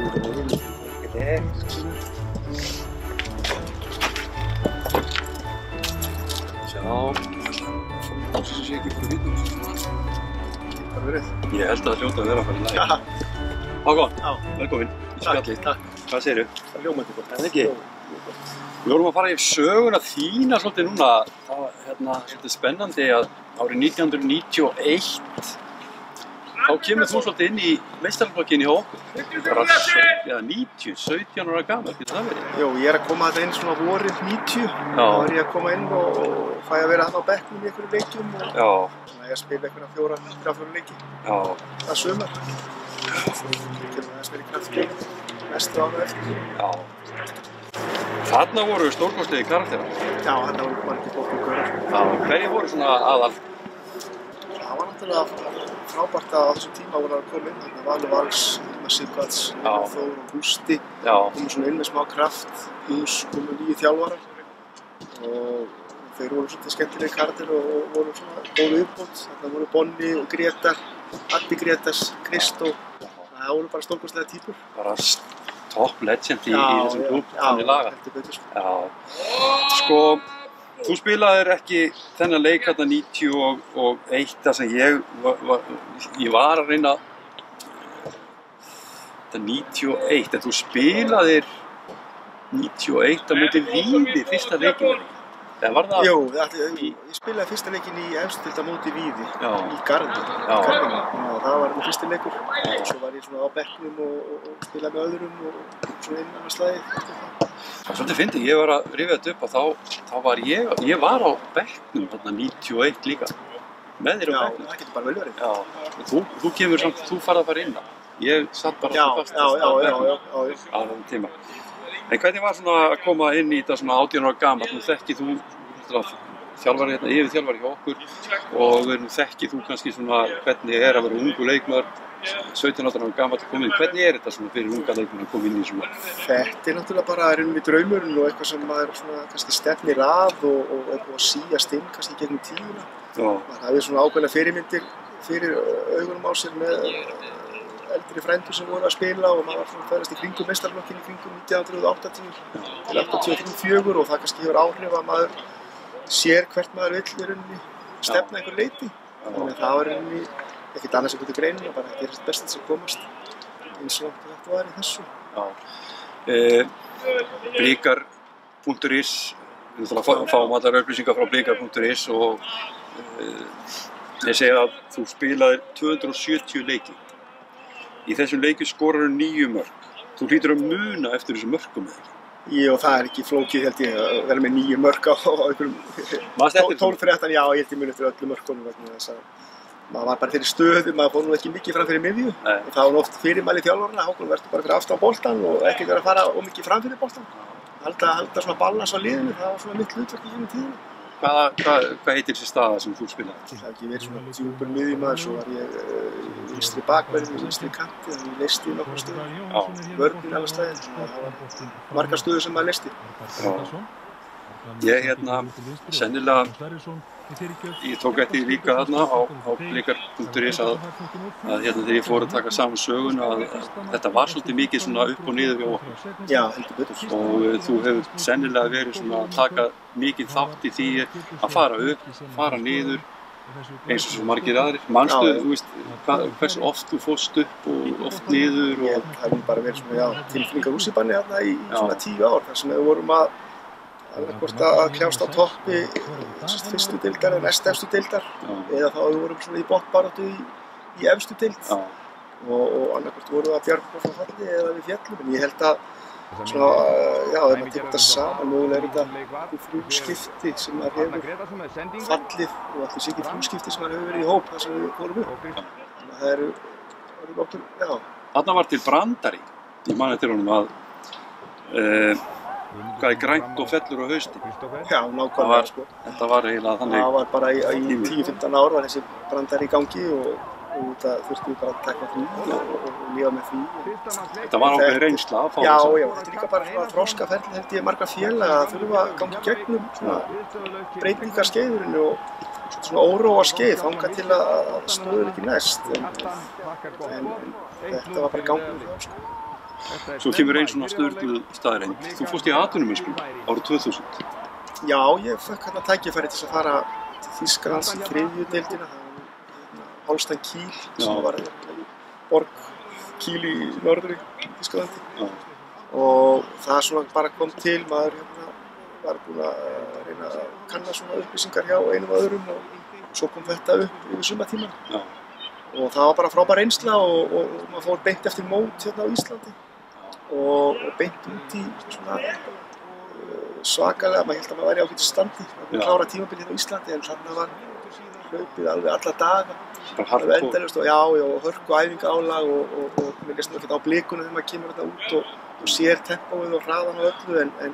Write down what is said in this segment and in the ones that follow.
Þessi sé ekki bara vitum svona. Bara verið. Ég held að það hljóta að vera að fara í lagi. Hákon, velkomin í spjallið. Takk. Hvað segirðu? Það ljómandi gott. Það ekki? Við vorum að fara í söguna þína svolítið núna. Það var svolítið spennandi að árið 1991 þá kemur þú svolítið inn í meistaraflokkinn hjá okkur. Bara 17 ára gamall, getur það verið? Jó, ég að koma þetta inn svona vorið 90. Þá var ég að koma inn og fæ að vera þarna á bekknum í einhverjum leikjum og þannig að ég spila einhverja fjóra leiki. Það sumar. Kemur aðeins verið krafti næstu ára eftir. Þarna voru stórkostlegir karakterar. Já, þarna voru margir flottir gaurar. Hverjir voru svona aðal? Það var náttúrulega frábært að á þessum tíma voru að koma inn. Þarna Valur Vals, Hilmar Sighvats, Þór og Gústi. Komum svona inn með smá kraft, hús, komu nýju þjálfarar. Og þeir voru svolítið skemmtilegir karakterar og voru svona góð viðbót. Þarna voru Bonni og Gretar, Addi Gretars, Kristó. Það voru bara stórkostlegar týpur. Top legend í þessum klúbb, þannig lagað. Sko, þú spilaðir ekki þennan leik hérna 91 þar sem ég var að reyna þetta 91, en þú spilaðir 91 á móti Víði fyrsta leikinn. Jú, ég spilaði fyrsta leikinn í efstu deild á móti Víði í Garði. Það var minn fyrsti leikur. Svo var ég svona á bekknum og spilaði með öðrum og svona innan að slagið. Það var svolítið fyndið, ég var að rifja þetta upp og þá var ég var á bekknum þarna 91 líka. Með þér á bekknum. Já, það getur bara vel verið. Já, þú kemur samt, þú farð að fara inn á. Ég satt bara fast á bekknum á þessum tíma. En hvernig var svona að koma inn í þetta svona 18 ára gamall? Nú þekkir þú þjálfari hérna, yfirþjálfari hjá okkur og nú þekkir þú kannski svona hvernig er að vera ungu leikmaður 17 ára gamall kominn. Hvernig er þetta svona fyrir unga leikmenn að koma inn í svona? Þetta náttúrulega bara raunum í draumurinn og eitthvað sem maður svona kannski stefnir að og er búið að síast inn kannski gegnum tíuna. Maður hafði svona ákveðna fyrirmyndir fyrir augunum á sér með eldri frændur sem voru að spila og maður var svona að færast í kringum meistaraflokkinn í kringum 1980 til 83-84 og það kannski hefur áhrif að maður sér hvert maður vill í rauninni stefna einhver leiti. Þannig að það var rauninni ekkert annars sem getur greinin og bara að gera best sem komast eins og þetta var í þessu. Blikar.is, við fáum allar upplýsingar frá Blikar.is og ég segi að þú spilaðir 270 leiki. Í þessum leikjum skorar 9 mörk. Þú hlýtur að muna eftir þessum mörkum eða ekki? Jú, það er ekki flókið held ég að vera með 9 mörk á einhverjum 12-13, já, ég held ég muni eftir öllum mörkunum vegna þess að maður var bara fyrir stöðu, maður fór nú ekki mikið fram fyrir miðju og það var oft fyrirmæli þjálfarana, Hákon verður bara fyrir aftan á boltann og ekki vera að fara mikið fram fyrir boltann. Halda svona balans á liðinu, það var svona mitt hlutverk í gegnum tíðina. Hvað heitir þessi staða sem þú spilaði? Það hef ekki verið svona djúpur miðjumaður, svo var ég vinstri bakverðin og vinstri kanti, þannig að ég leysti í nokkra stöðum. Vörnin alveg slæðin, það var margar stöður sem maður leysti. Ég sennilega, ég tók eftir líka þarna á Blikar.is að þegar ég fór að taka saman söguna að þetta var svolítið mikið svona upp og niður við okkur. Já, heldur betur. Og þú hefur sennilega verið svona að taka mikið þátt í því að fara upp, fara niður, eins og svo margir aðrir. Manstu, þú veist, hversu oft þú fórst upp og oft niður og... Það hefur bara verið svona, tilfinningar rússibanni þarna í svona 10 ár, þar sem við vorum að hvort að kljást á toppi fyrstu deildar eða næst efstu deildar eða þá við vorum svona í botnbaráttu í efstu deild og annarkvort vorum við að bjarga frá falli eða við fjallum en ég held að svona, ef maður tekur þetta saman mögulega er þetta frumskipti sem maður hefur fallið og allir sé ekki frumskipti sem maður hefur verið í hóp þar sem við fórum upp þannig að það eru nokkur, Þarna var til brandari, ég man eftir honum að hvað grænt og fellur á haustin. Já, nákvæmlega sko. Þetta var eiginlega þannig. Það var bara í 10-15 ár var þessi brandari í gangi og það þurfti bara að taka því og lifa með því. Þetta var ákveðin reynsla að fá þessu. Já, þetta er líka bara svona þroskaferli held ég margra félaga að þurfa að ganga gegnum svona breytingarskeiðurinn og svona óróa skeið þangað til að stöður ekki næst. En þetta var bara gangur hjá sko. Svo kemur einn svona sturluð staðreynd. Þú fórst í atvinnumennsku árið 2000. Já, ég fekk hérna tækifæri til að fara til Þýskalands í 3. deildina. Það var Holstein Kiel, sem var borg Kiel í norðri Þýskalandi. Og það svona bara kom til, maður var búinn að reyna að kanna svona upplýsingar hjá einum og öðrum og svo kom þetta upp yfir sumartímann. Og það var bara frábær reynsla og maður fór beint eftir mót hérna á Íslandi og beint út í svona svakalega, maður held að maður væri í ágætis standi. Maður klára tímabilið hérna á Íslandi en þarna var hlaupið alveg alla daga. Alveg endalaust og hörku æfingaálag og mér leist nú ekkert á blikunum þegar maður kemur þarna út og sér tempóið og hraðan og öllu en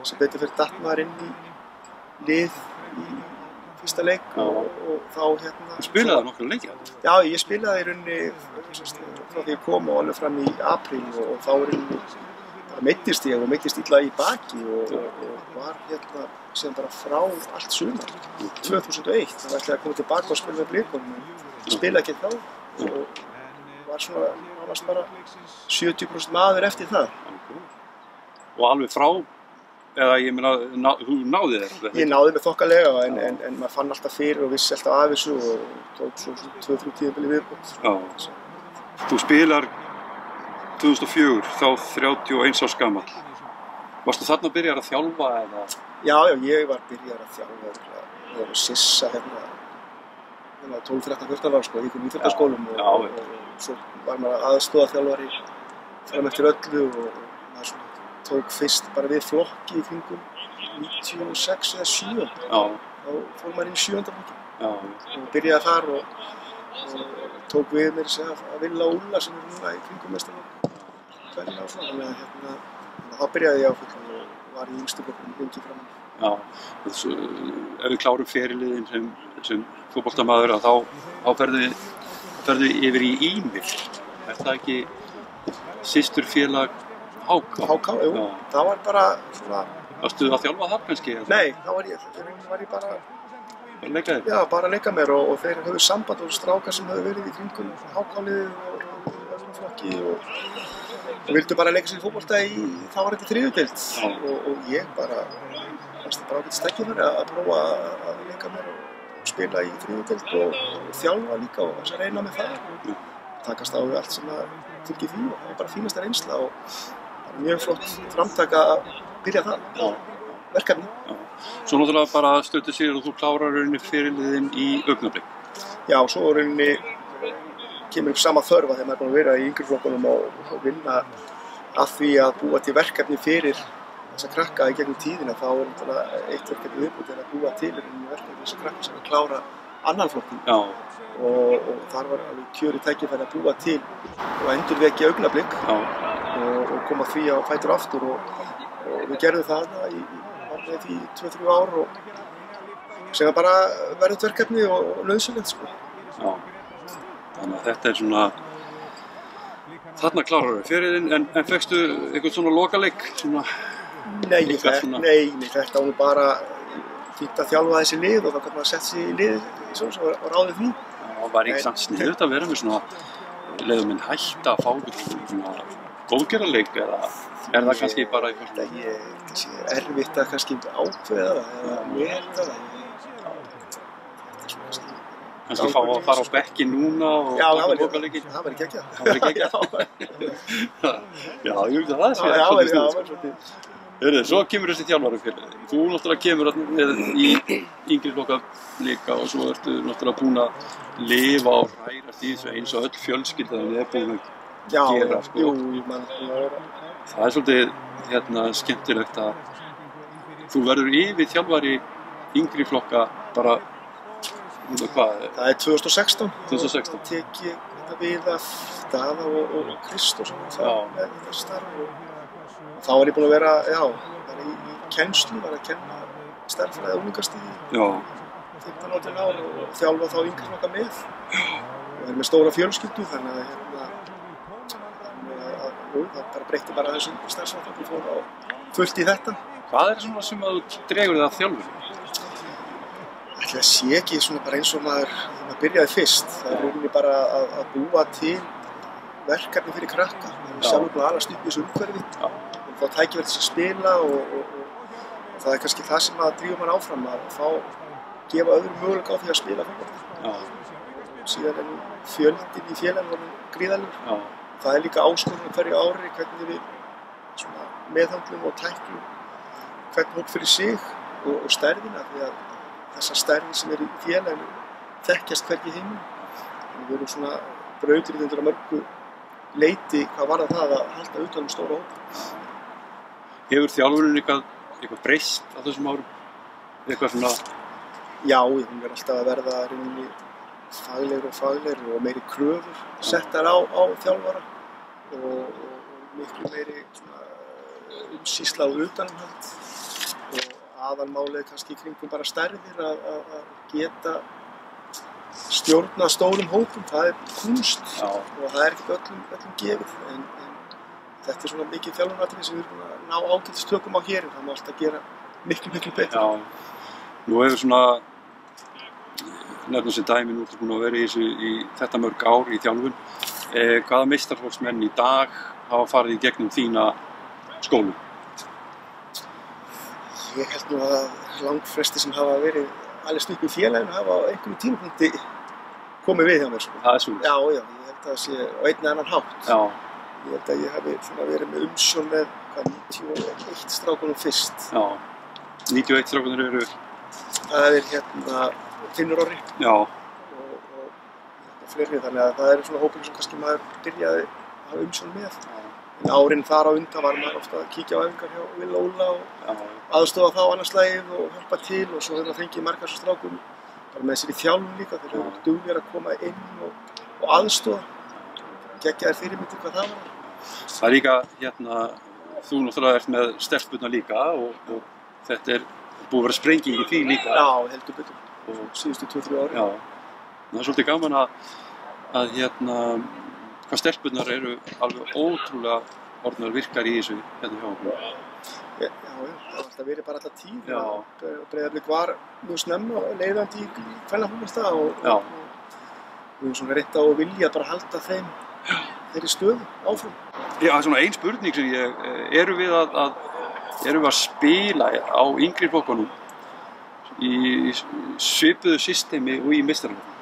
sem betur fyrir datt maður inn í lið í fyrsta leik og þá hérna... Þú spilaði nokkra leiki? Já, ég spilaði í rauninni frá því ég kom og alveg fram í apríl og þá meiddist ég og meiddist illa í baki og var hérna síðan bara frá allt sumar 2001. Það ætlaði að koma tilbaka og spila með blikunum en spilaði ekki þá og var svona nánast bara 70% maður eftir það. Og alveg frá? Eða ég meina, þú náði þér? Ég náði mig þokkalega en maður fann alltaf fyrir og vissi alltaf af þessu og tók svo 2-3 tímabili viðbót. Já. Þú spilar 2004, þá 31 árs gamall. Varstu þarna að byrja að þjálfa eða? Já, ég var byrjað að þjálfa. Ég var að sissa hérna 12, 13, 14 ára sko, í einhverjum íþróttaskólum og svo var maður aðstoðarþjálfari fram eftir öllu og maður svona tók fyrst bara við flokki í kringum 96 eða 7. Þá fór maður inn í 7. flokki og byrjaði þar og tók við mér að Villa og Ulla sem núna í kringum meistaraflokk kvenna og svona. Þannig að þá byrjaði ég á fullu og var í yngstu flokkum lengi framan. Já, ef við klárum feriliðinn sem fótboltamaður að þá ferðu yfir í Ýmir. Er það ekki systurfélag HK? HK, jú. Það var bara svona... Varstu að þjálfa þar kannski? Nei, þá var ég bara... Bara leika þér? Já, bara að leika mér og þeir höfðu samband og strákar sem höfðu verið í kringum HK-liðið og öðrum flokki og vildu bara leika sér í fótbolta þá var þetta 3. deild og ég bara ágætt tækifæri að prófa að leika mér og spila í 3. deild og þjálfa líka og þess að reyna með það og takast á við allt sem að fylgir því og það var bara fínasta reynsla og mjög flott framtak að byrja það verkefni. Svo náttúrulega bara stötu sér og þú klárar rauninni fyrirliðinn í Augnablik. Já, svo rauninni kemur upp sama þörfa þegar maður er búinn að vera í yngri flokkunum og vinna að því að búa til verkefni fyrir þessa krakka í gegnum tíðina. Þá náttúrulega eitt verkefni viðbútt að búa til verkefni þessa krakka sem að klára annan flokkum. Og þar var alveg kjörið tækifæri að búa til og endurvekja Augnablik og koma því á fætur aftur og við gerðum það í 2-3 ár og sem bara verðut verkefni og nauðsynlegt sko. Já, þannig að þetta svona þarna klárar við ferilinn en fékkstu eitthvað svona lokaleik svona? Nei, þetta var nú bara fínt að þjálfa þessi lið og þá kannu maður sett sig í lið og ráði því. Það var ekki samt sniðugt að vera með svona leiðum minn hætta að fá svona góðgerðarleik eða er það kannski bara eitthvað svona? Það sé erfitt að kannski ákveða það eða meta það. Kannski fá að fara á bekki núna og taka lokaleiki? Það væri geggjað. Það væri geggjað? Já, ég hugsa það sé svolítið sniðugt. Heyrðu, svo kemur þessi þjálfari fyrir þig. Þú náttúrulega kemur með í yngri flokka líka og svo ertu náttúrulega búinn að lifa og hrærast í þessu eins og öll fjölskyldan er búinn að gera sko. Jú, mann það er svolítið skemmtilegt að þú verður yfir þjálfari yngri flokka bara hvað? Það er 2016. 2016. Tek ég þetta við af Daða og Kristós með þetta starf og þá var ég búinn að vera, bara í kennslu, var að kenna stærðfræði og unglingastíði 15-18 ár og þjálfa þá yngri flokka með og er með stóra fjölskyldu þannig að það bara breytti bara þessum starfsfólki fór á fullt í þetta. Hvað er svona sem að þú dregur þig að þjálfa? Ætli það sé ekki svona bara eins og maður byrjaði fyrst. Það er rauninni bara að búa til verkefni fyrir krakka. Það er sjálfur búin að alast upp í þessu umhverfi og fá tækifæri til að spila og það er kannski það sem að drífa mann áfram að gefa öðrum möguleika á því að spila fótbolta. Síðan er fjöldinn í félaginu gríðarlegur. Það er líka áskorun hverju ári hvernig við meðhöndlum og tæklum hvern hóp fyrir sig og stærðina því að þessar stærðir sem eru í félaginu þekkjast hvergi í heiminum. Við erum svona brautryðjendur að mörgu leyti hvað varðar það að halda utan um stóra hópa. Hefur þjálfunin eitthvað breyst á þessum árum? Eitthvað svona? Já, hún er alltaf að verða rauninni faglegri og meiri kröfur settar á þjálfara og miklu meiri umsýsla og utanumhald og aðalmálið kannski í kringum bara stærðir að geta stjórna stórum hópum, það er kunst og það er ekkert öllum gefið en þetta er svona mikið þjálfunaratriði sem við erum að ná ágætistökum á hér, það má alltaf gera miklu betur. Já, nú hefur svona nefnum sem dæmi, nú ertu búin að vera í þetta mörg ár í þjálfun. Hvaða meistaraflokksmenn í dag hafa farið í gegnum þína skólu? Ég held nú að langflestir sem hafa verið alveg upp í félaginu hafa á einhverjum tímapunkti komið við hjá mér. Það er svona? Já, ég held að það sé á einn eða annan hátt. Já. Ég held að ég hafi verið með umsjón með 91 strákunum fyrst. Já, 91 strákunir eru? Það er Finnur Orri. Já. Og fleiri, þannig að það eru svona hópur sem kannski maður byrjaði að hafa umsjón með. En árin þar á undan var maður ofta að kíkja á æfingar hjá Will Óla og aðstofa þá annars slagið og hjálpa til og svo hefur það fengið margar svo strákum bara með sér í þjálfun líka þegar þeir eru duglegir að koma inn og aðstofa geggjaðir fyrirmyndir hvað það var. Það er líka þú náttúrulega ert með stelpurnar líka og þetta er búið að vera sprenging í því líka. Já, heldur betur og síðustu 2-3 ári. Já, það er svolítið gaman að hvað stelpurnar eru alveg ótrúlega orðnar virkar í þessu hjá okkur. Já, það har alltaf verið bara alltaf tíð og Breiðablik var mjög snemma og leiðandi í kvennafótbolta og við höfum svona reynt á að vilja bara halda þeirri stöðu áfram. Já, það er svona ein spurning sem erum við að spila á yngri flokkunum í svipuðu systemi og í meistaraflokkum?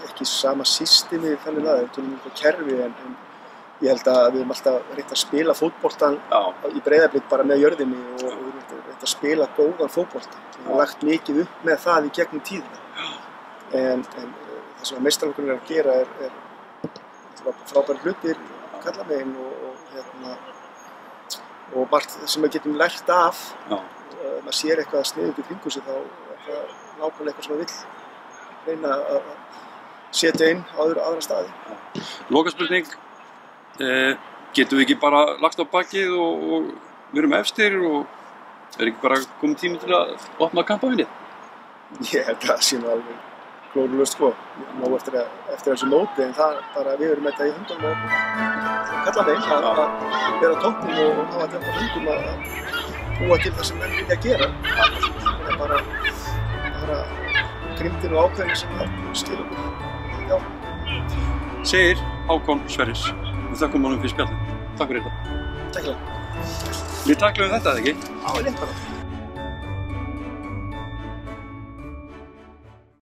Ekki sama systemi þannig að við tölum um kerfi en ég held að við höfum alltaf reynt að spila fótboltan í Breiðablik bara með jörðinni og við höfum reynt að spila góðan fótbolta. Við höfum lagt mikið upp með það í gegnum tíðina. En það sem meistaraflokkurinn er að gera er frábærir hlutir, kalla megin og margt sem við getum lært af. Ef maður sér eitthvað sniðugt í kringum sig þá er það nákvæmlega eitthvað sem maður vill reyna að setja inn á aðra staði. Lokaspurning, getum við ekki bara lagt á bakið og við erum efstir og er ekki bara komið tími til að opna kampavinnið? Ég held að það sé nú alveg glórulaust sko. Ná eftir þessu móti en það bara við erum þetta í höndunum og kalla þeim að vera á toppnum og hafa þetta á höndum að búa til það sem menn vilja gera. Það er bara grimdin og ákveðin sem það skilur okkur. Já. Segir Hákon Sverris. Við þakkum honum fyrir spjallið. Takk fyrir þetta. Takk fyrir. Við taklaðum þetta, ekki? Já, létt bara.